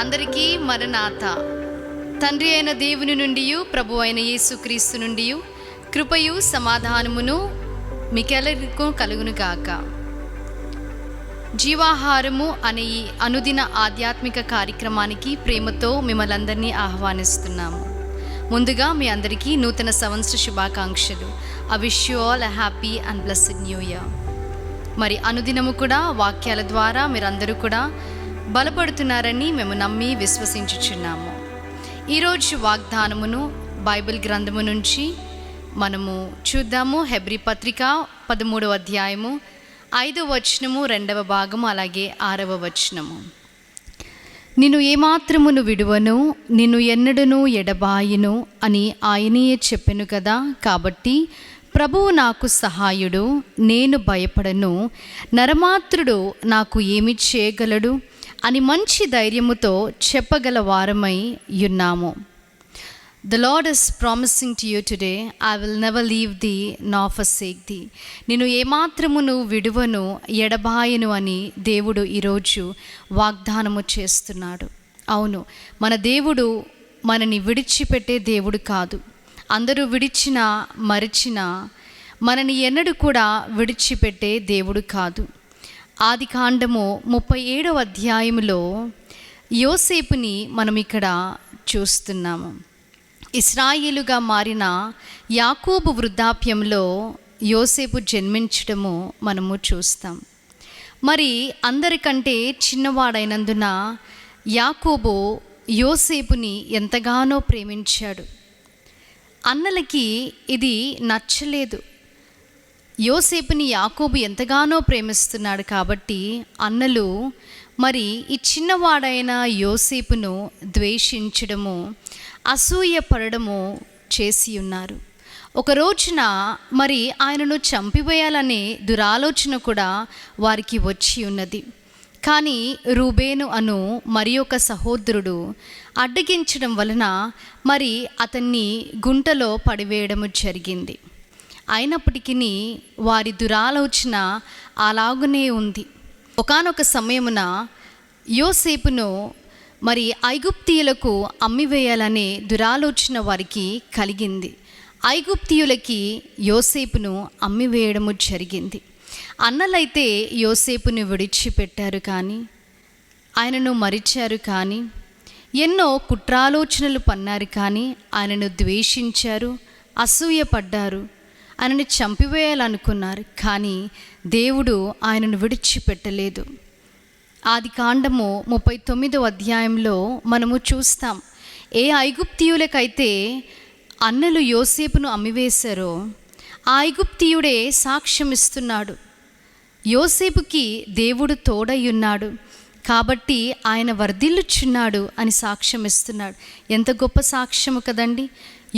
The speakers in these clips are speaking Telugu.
అందరికీ మరణాత. తండ్రి అయిన దేవుని నుండి, ప్రభు అయిన యేసుక్రీస్తు నుండి కృపయు సమాధానమును మీకెల్లరికూ కలుగును గాక. జీవాహారము అనే ఈ అనుదిన ఆధ్యాత్మిక కార్యక్రమానికి ప్రేమతో మిమ్మల్ని అందరినీ ఆహ్వానిస్తున్నాము. ముందుగా మీ అందరికీ నూతన సంవత్సర శుభాకాంక్షలు. I wish you all a happy and blessed new year. మరి అనుదినము కూడా వాక్యాల ద్వారా మీరందరూ కూడా బలపడుతున్నారని మేము నమ్మి విశ్వసించుచున్నాము. ఈరోజు వాగ్దానమును బైబిల్ గ్రంథము నుంచి మనము చూద్దాము. హెబ్రీ పత్రిక 13వ అధ్యాయము 5వ వచనము, 2వ భాగము, అలాగే 6వ వచనము. నిన్ను ఏమాత్రమును విడువను, నిన్ను ఎన్నడను ఎడబాయును అని ఆయనే చెప్పెను కదా. కాబట్టి ప్రభువు నాకు సహాయుడు, నేను భయపడను, నరమాత్రుడు నాకు ఏమి చేయగలడు అని మంచి ధైర్యముతో చెప్పగల వారమై ఉన్నాము. The Lord is promising to you today, I will never leave thee nor forsake thee. నిన్ను ఏమాత్రమును విడువను, ఎడబాయను అని దేవుడు ఈరోజు వాగ్దానము చేస్తున్నాడు. అవును, మన దేవుడు మనని విడిచిపెట్టే దేవుడు కాదు. అందరూ విడిచినా మరిచినా మనని ఎన్నడూ కూడా విడిచిపెట్టే దేవుడు కాదు. ఆదికాండము 37వ అధ్యాయములో యోసేపుని మనం ఇక్కడ చూస్తున్నాము. ఇశ్రాయేలుగా మారిన యాకోబు వృద్ధాప్యంలో యోసేపు జన్మించడము మనము చూస్తాం. మరి అందరికంటే చిన్నవాడైనందున యాకోబు యోసేపుని ఎంతగానో ప్రేమించాడు. అన్నలకి ఇది నచ్చలేదు. యోసేపుని యాకోబు ఎంతగానో ప్రేమిస్తున్నాడు కాబట్టి అన్నలు మరి ఈ చిన్నవాడైన యోసేపును ద్వేషించడము, అసూయ పడడము చేసి ఉన్నారు. ఒక రోజున మరి ఆయనను చంపివేయాలనే దురాలోచన కూడా వారికి వచ్చి ఉన్నది. కానీ రూబేను అను మరి ఒక సహోదరుడు అడ్డగించడం వలన మరి అతన్ని గుంటలో పడివేయడము జరిగింది. అయినప్పటికీ వారి దురాలోచన అలాగునే ఉంది. ఒకానొక సమయమున యోసేపును మరి ఐగుప్తీయులకు అమ్మివేయాలనే దురాలోచన వారికి కలిగింది. ఐగుప్తీయులకి యోసేపును అమ్మివేయడము జరిగింది. అన్నలైతే యోసేపును విడిచిపెట్టారు, కానీ ఆయనను మరిచారు, కానీ ఎన్నో కుట్రాలోచనలు పన్నారు, కానీ ఆయనను ద్వేషించారు, అసూయపడ్డారు, ఆయనను చంపివేయాలనుకున్నారు. కానీ దేవుడు ఆయనను విడిచిపెట్టలేదు. ఆదికాండము 39వ అధ్యాయంలో మనము చూస్తాం. ఏ ఐగుప్తీయులకైతే అన్నలు యోసేపును అమ్మివేశారో ఆ ఐగుప్తీయుడే సాక్ష్యం ఇస్తున్నాడు. యోసేపుకి దేవుడు తోడై ఉన్నాడు కాబట్టి ఆయన వర్ధిల్లుచున్నాడు అని సాక్ష్యం ఇస్తున్నాడు. ఎంత గొప్ప సాక్ష్యము కదండి.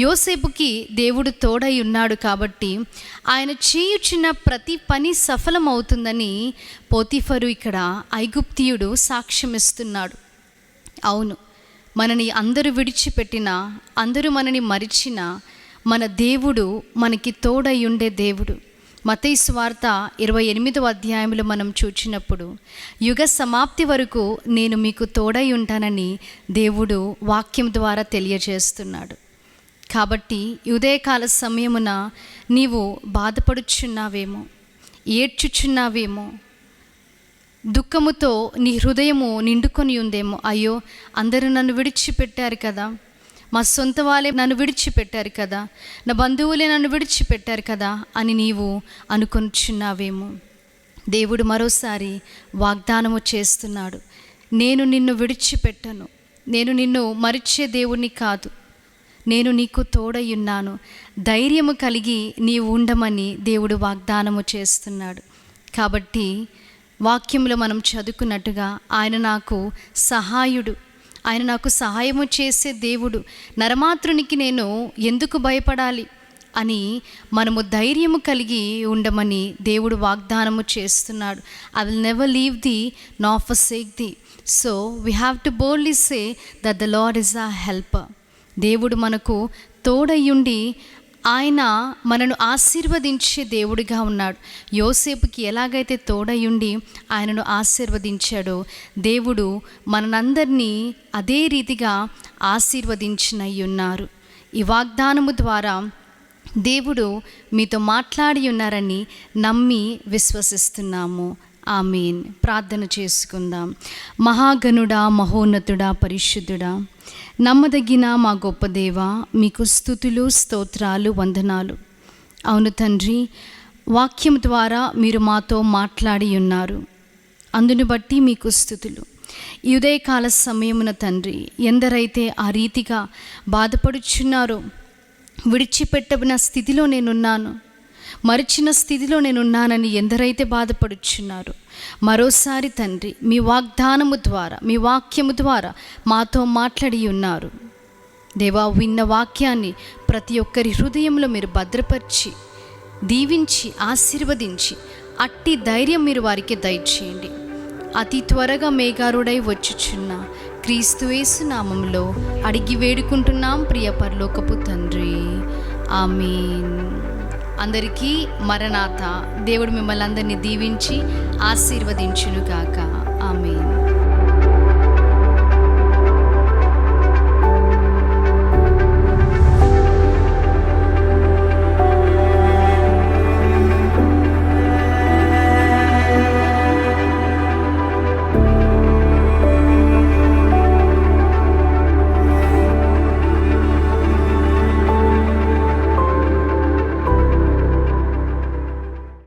యోసేపుకి దేవుడు తోడై ఉన్నాడు కాబట్టి ఆయన చేయుచున్న ప్రతి పని సఫలమవుతుందని పోతీఫరు ఇక్కడ ఐగుప్తీయుడు సాక్ష్యం ఇస్తున్నాడు. అవును, మనని అందరూ విడిచిపెట్టినా, అందరూ మనని మరిచినా మన దేవుడు మనకి తోడై ఉండే దేవుడు. మత్తయి సువార్త 28వ అధ్యాయంలో మనం చూచినప్పుడు యుగ సమాప్తి వరకు నేను మీకు తోడై ఉంటానని దేవుడు వాక్యం ద్వారా తెలియజేస్తున్నాడు. కాబట్టి ఉదయకాల సమయమున నీవు బాధపడుచున్నావేమో, ఏడ్చుచున్నావేమో, దుఃఖముతో నీ హృదయము నిండుకొని ఉందేమో. అయ్యో, అందరూ నన్ను విడిచిపెట్టారు కదా, మా సొంత వాళ్ళే నన్ను విడిచిపెట్టారు కదా, నా బంధువులే నన్ను విడిచిపెట్టారు కదా అని నీవు అనుకొనిచున్నావేమో. దేవుడు మరోసారి వాగ్దానము చేస్తున్నాడు. నేను నిన్ను విడిచిపెట్టను, నేను నిన్ను మరిచే దేవుణ్ణి కాదు, నేను నీకు తోడై ఉన్నాను, ధైర్యము కలిగి నీవు ఉండమని దేవుడు వాగ్దానము చేస్తున్నాడు. కాబట్టి వాక్యంలో మనం చదువుకున్నట్టుగా ఆయన నాకు సహాయుడు, ఆయన నాకు సహాయము చేసే దేవుడు, నరమాత్రునికి నేను ఎందుకు భయపడాలి అని మనము ధైర్యము కలిగి ఉండమని దేవుడు వాగ్దానము చేస్తున్నాడు. I will never leave thee nor forsake thee. So we have to boldly say that the Lord is our helper. దేవుడు మనకు తోడయ్యుండి ఆయన మనను ఆశీర్వదించే దేవుడిగా ఉన్నాడు. యోసేపుకి ఎలాగైతే తోడయుండి ఆయనను ఆశీర్వదించాడో, దేవుడు మనందరినీ అదే రీతిగా ఆశీర్వదించినయ్యున్నారు. ఈ వాగ్దానము ద్వారా దేవుడు మీతో మాట్లాడి ఉన్నారని నమ్మి విశ్వసిస్తున్నాము. ఆమేన్. ప్రార్థన చేసుకుందాం. మహాగణుడా, మహోన్నతుడా, పరిశుద్ధుడా, నమ్మదగిన మా గొప్ప దేవా, మీకు స్తుతులు, స్తోత్రాలు, వందనాలు. అవును తండ్రి, వాక్యం ద్వారా మీరు మాతో మాట్లాడి ఉన్నారు. అందును బట్టి మీకు స్తుతులు. ఈ ఉదయకాల సమయమున తండ్రి, ఎందరైతే ఆ రీతిగా బాధపడుచున్నారో, విడిచిపెట్టబడిన స్థితిలో నేనున్నాను, మరిచిన స్థితిలో నేనున్నానని ఎందరైతే బాధపడుచున్నారు, మరోసారి తండ్రి మీ వాగ్దానము ద్వారా, మీ వాక్యము ద్వారా మాతో మాట్లాడి ఉన్నారు. దేవా, విన్న వాక్యాన్ని ప్రతి ఒక్కరి హృదయంలో మీరు భద్రపరిచి, దీవించి, ఆశీర్వదించి, అట్టి ధైర్యం మీరు వారికి దయచేయండి. అతి త్వరగా మేఘారుడై వచ్చుచున్న క్రీస్తు యేసు నామములో అడిగి వేడుకుంటున్నాం ప్రియ పరలోకపు తండ్రి. ఆమేన్. అందరికీ మరణాత. దేవుడు మిమ్మల్ని అందరినీ దీవించి ఆశీర్వదించునుగాక. ఆమేన్.